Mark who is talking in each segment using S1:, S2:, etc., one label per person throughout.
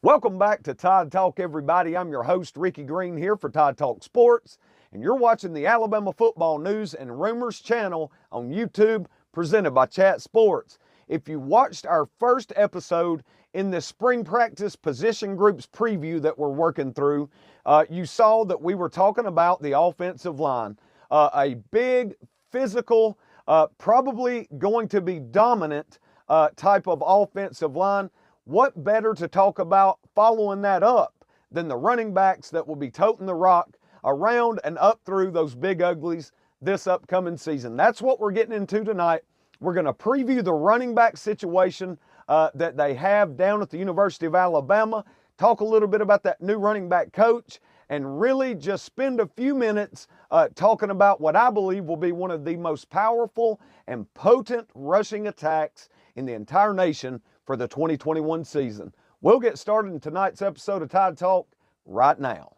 S1: Welcome back to Tide Talk, everybody. I'm your host, Ricky Green, here for Tide Talk Sports, and you're watching the Alabama Football News and Rumors channel on YouTube, presented by Chat Sports. If you watched our first episode in the spring practice position groups preview that we're working through, you saw that we were talking about the offensive line. A big, physical, probably going to be dominant type of offensive line. What better to talk about following that up than the running backs that will be toting the rock around and up through those big uglies this upcoming season? That's what we're getting into tonight. We're going to preview the running back situation that they have down at the University of Alabama, talk a little bit about that new running back coach, and really just spend a few minutes talking about what I believe will be one of the most powerful and potent rushing attacks in the entire nation for the 2021 season. We'll get started in tonight's episode of Tide Talk right now.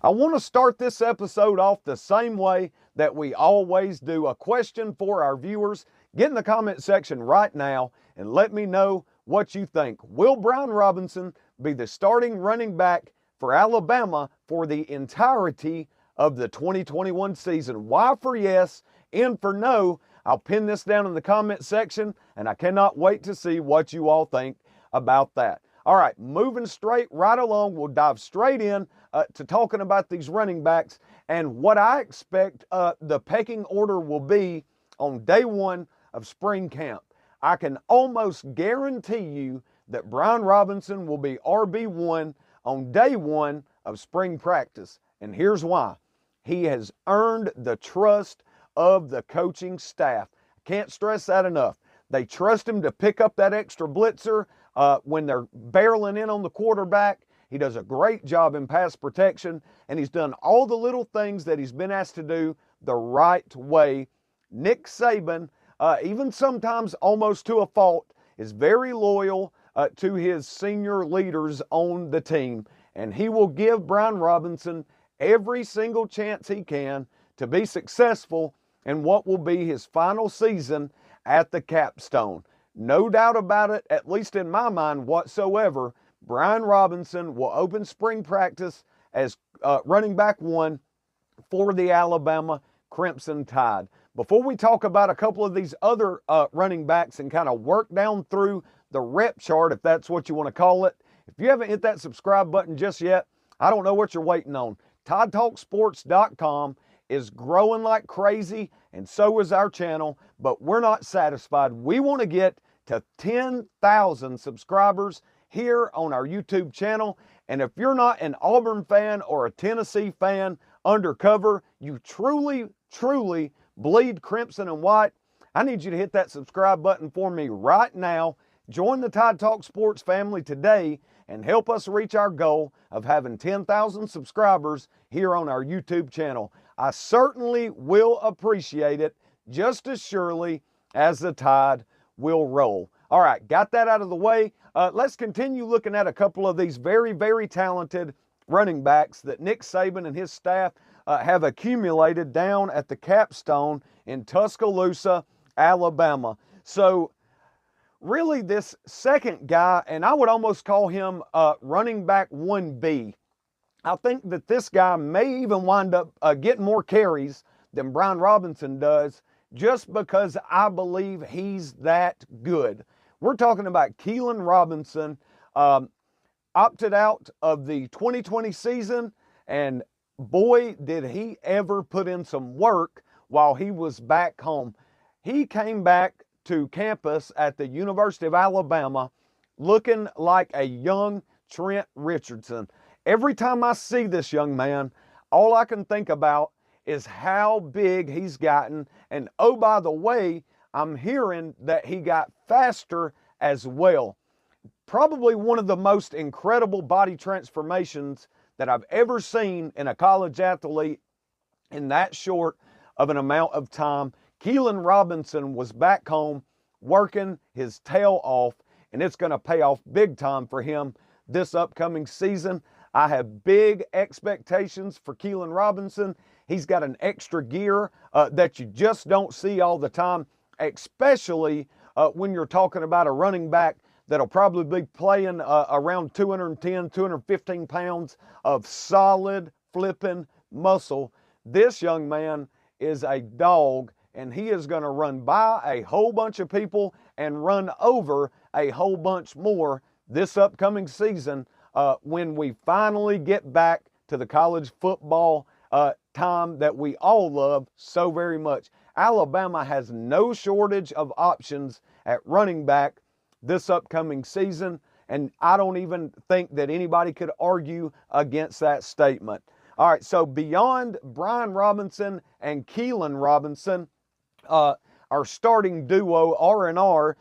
S1: I want to start this episode off the same way that we always do. A question for our viewers. Get in the comment section right now and let me know what you think. Will Brian Robinson be the starting running back for Alabama for the entirety of the 2021 season? Y for yes, N for no. I'll pin this down in the comment section, and I cannot wait to see what you all think about that. All right, moving straight right along, we'll dive straight in to talking about these running backs and what I expect the pecking order will be on day one of spring camp. I can almost guarantee you that Brian Robinson will be RB1 on day one of spring practice, and here's why. He has earned the trust of the coaching staff. Can't stress that enough. They trust him to pick up that extra blitzer when they're barreling in on the quarterback. He does a great job in pass protection, and he's done all the little things that he's been asked to do the right way. Nick Saban, even sometimes almost to a fault, is very loyal to his senior leaders on the team, and he will give Brian Robinson every single chance he can to be successful in what will be his final season at the capstone. No doubt about it, at least in my mind whatsoever, Brian Robinson will open spring practice as running back one for the Alabama Crimson Tide. Before we talk about a couple of these other running backs and kind of work down through the rep chart, if that's what you want to call it, if you haven't hit that subscribe button just yet, I don't know what you're waiting on. TideTalkSports.com is growing like crazy, and so is our channel, but we're not satisfied. We want to get to 10,000 subscribers here on our YouTube channel, and if you're not an Auburn fan or a Tennessee fan undercover, you truly bleed crimson and white, I need you to hit that subscribe button for me right now. Join the Tide Talk Sports family today and help us reach our goal of having 10,000 subscribers here on our YouTube channel. I certainly will appreciate it just as surely as the Tide will roll. All right, got that out of the way. Let's continue looking at a couple of these very talented running backs that Nick Saban and his staff have accumulated down at the capstone in Tuscaloosa, Alabama. So really this second guy, and I would almost call him running back 1B. I think that this guy may even wind up getting more carries than Brian Robinson does just because I believe he's that good. We're talking about Keelan Robinson, opted out of the 2020 season, and boy, did he ever put in some work while he was back home. He came back to campus at the University of Alabama looking like a young Trent Richardson. Every time I see this young man, all I can think about is how big he's gotten. And oh, by the way, I'm hearing that he got faster as well. Probably one of the most incredible body transformations that I've ever seen in a college athlete in that short of an amount of time. Keelan Robinson was back home working his tail off, and it's going to pay off big time for him this upcoming season. I have big expectations for Keelan Robinson. He's got an extra gear that you just don't see all the time. especially when you're talking about a running back that'll probably be playing around 210, 215 pounds of solid flipping muscle. This young man is a dog, and he is going to run by a whole bunch of people and run over a whole bunch more this upcoming season when we finally get back to the college football time that we all love so very much. Alabama has no shortage of options at running back this upcoming season, and I don't even think that anybody could argue against that statement. All right, so beyond Brian Robinson and Keelan Robinson, our starting duo, R&R,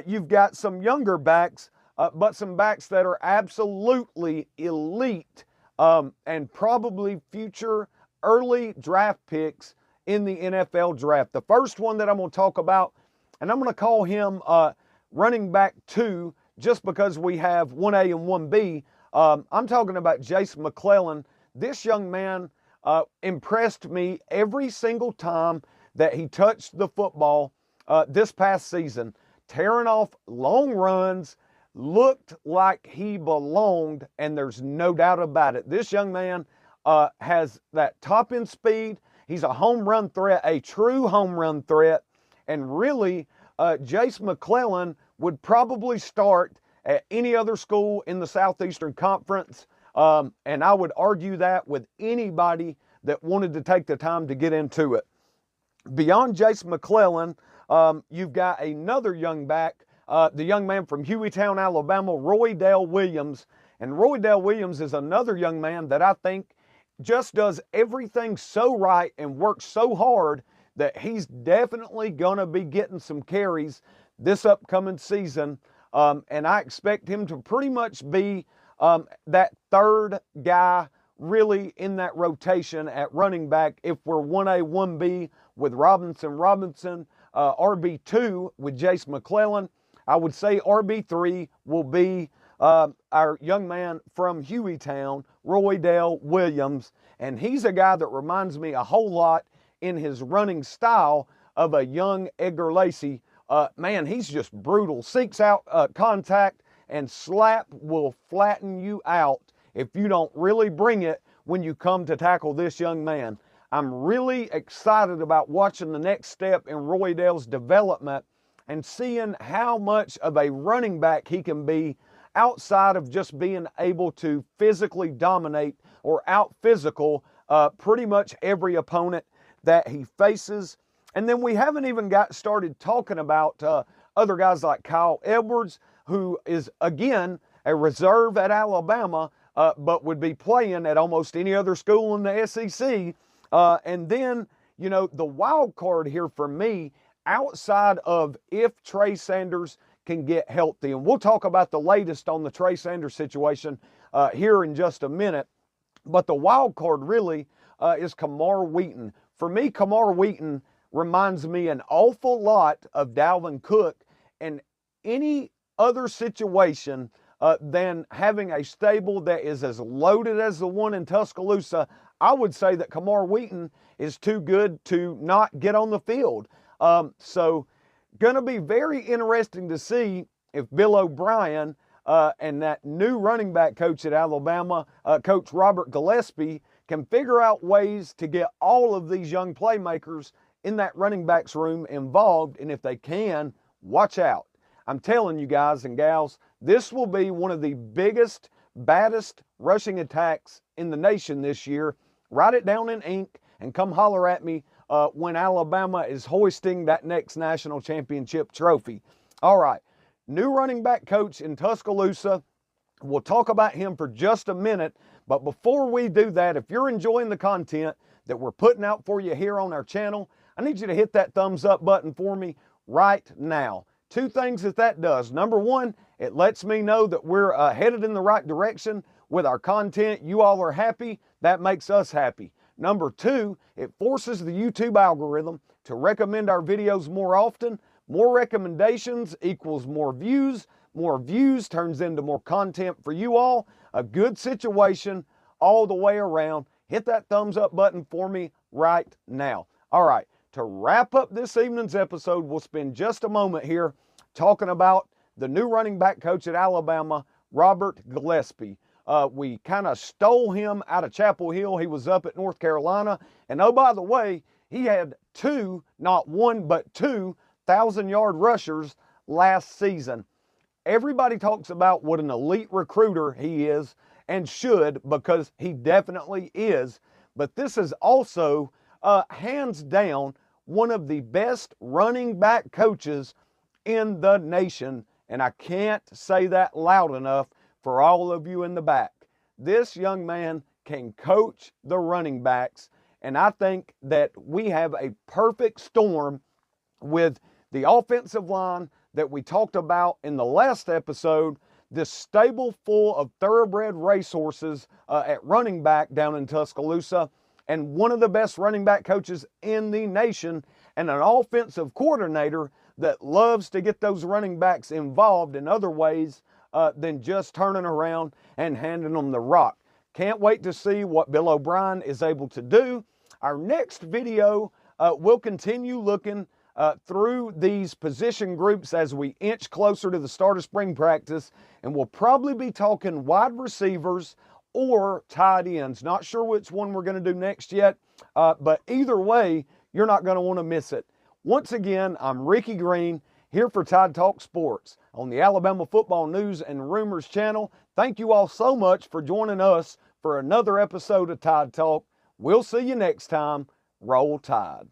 S1: you've got some younger backs, but some backs that are absolutely elite and probably future early draft picks in the NFL draft. The first one that I'm going to talk about, and I'm going to call him running back 2 just because we have 1A and 1B. I'm talking about Jace McClellan. This young man impressed me every single time that he touched the football this past season. Tearing off long runs, looked like he belonged, and there's no doubt about it. This young man has that top end speed. He's a home run threat, a true home run threat, and really Jace McClellan would probably start at any other school in the Southeastern Conference, and I would argue that with anybody that wanted to take the time to get into it. Beyond Jace McClellan, you've got another young back, the young man from Hueytown, Alabama, Roydell Williams. And Roydell Williams is another young man that I think just does everything so right and works so hard that he's definitely going to be getting some carries this upcoming season. And I expect him to pretty much be that third guy really in that rotation at running back if we're 1A, 1B with Robinson, RB2 with Jace McClellan. I would say RB3 will be our young man from Hueytown, Roydell Williams, and he's a guy that reminds me a whole lot in his running style of a young Edgar Lacey. Man, he's just brutal, seeks out contact, and slap will flatten you out if you don't really bring it when you come to tackle this young man. I'm really excited about watching the next step in Roydell's development and seeing how much of a running back he can be outside of just being able to physically dominate or out-physical pretty much every opponent that he faces. And then we haven't even got started talking about other guys like Kyle Edwards, who is, again, a reserve at Alabama, but would be playing at almost any other school in the SEC. And then, you know, the wild card here for me, outside of if Trey Sanders can get healthy, and we'll talk about the latest on the Trey Sanders situation here in just a minute, but the wild card really is Camar Wheaton. For me, Camar Wheaton reminds me an awful lot of Dalvin Cook, and any other situation than having a stable that is as loaded as the one in Tuscaloosa, I would say that Camar Wheaton is too good to not get on the field. So going to be very interesting to see if Bill O'Brien and that new running back coach at Alabama, Coach Robert Gillespie, can figure out ways to get all of these young playmakers in that running backs room involved. And if they can, watch out. I'm telling you guys and gals, this will be one of the biggest, baddest rushing attacks in the nation this year. Write it down in ink and come holler at me when Alabama is hoisting that next national championship trophy. All right, new running back coach in Tuscaloosa. We'll talk about him for just a minute, but before we do that, if you're enjoying the content that we're putting out for you here on our channel, I need you to hit that thumbs up button for me right now. Two things that does. Number one, it lets me know that we're headed in the right direction with our content. You all are happy. That makes us happy. Number two, it forces the YouTube algorithm to recommend our videos more often. More recommendations equals more views. More views turns into more content for you all. A good situation all the way around. Hit that thumbs up button for me right now. All right, to wrap up this evening's episode, we'll spend just a moment here talking about the new running back coach at Alabama, Robert Gillespie. We kind of stole him out of Chapel Hill. He was up at North Carolina. And oh, by the way, he had two, not one, but 2 1,000-yard rushers last season. Everybody talks about what an elite recruiter he is and should, because he definitely is. But this is also, hands down, one of the best running back coaches in the nation. And I can't say that loud enough for all of you in the back. This young man can coach the running backs, and I think that we have a perfect storm with the offensive line that we talked about in the last episode, this stable full of thoroughbred racehorses at running back down in Tuscaloosa, and one of the best running back coaches in the nation, and an offensive coordinator that loves to get those running backs involved in other ways than just turning around and handing them the rock. Can't wait to see what Bill O'Brien is able to do. Our next video will continue looking through these position groups as we inch closer to the start of spring practice, and we'll probably be talking wide receivers or tight ends. Not sure which one we're going to do next yet, but either way, you're not going to want to miss it. Once again, I'm Ricky Green, here for Tide Talk Sports on the Alabama Football News and Rumors channel. Thank you all so much for joining us for another episode of Tide Talk. We'll see you next time. Roll Tide.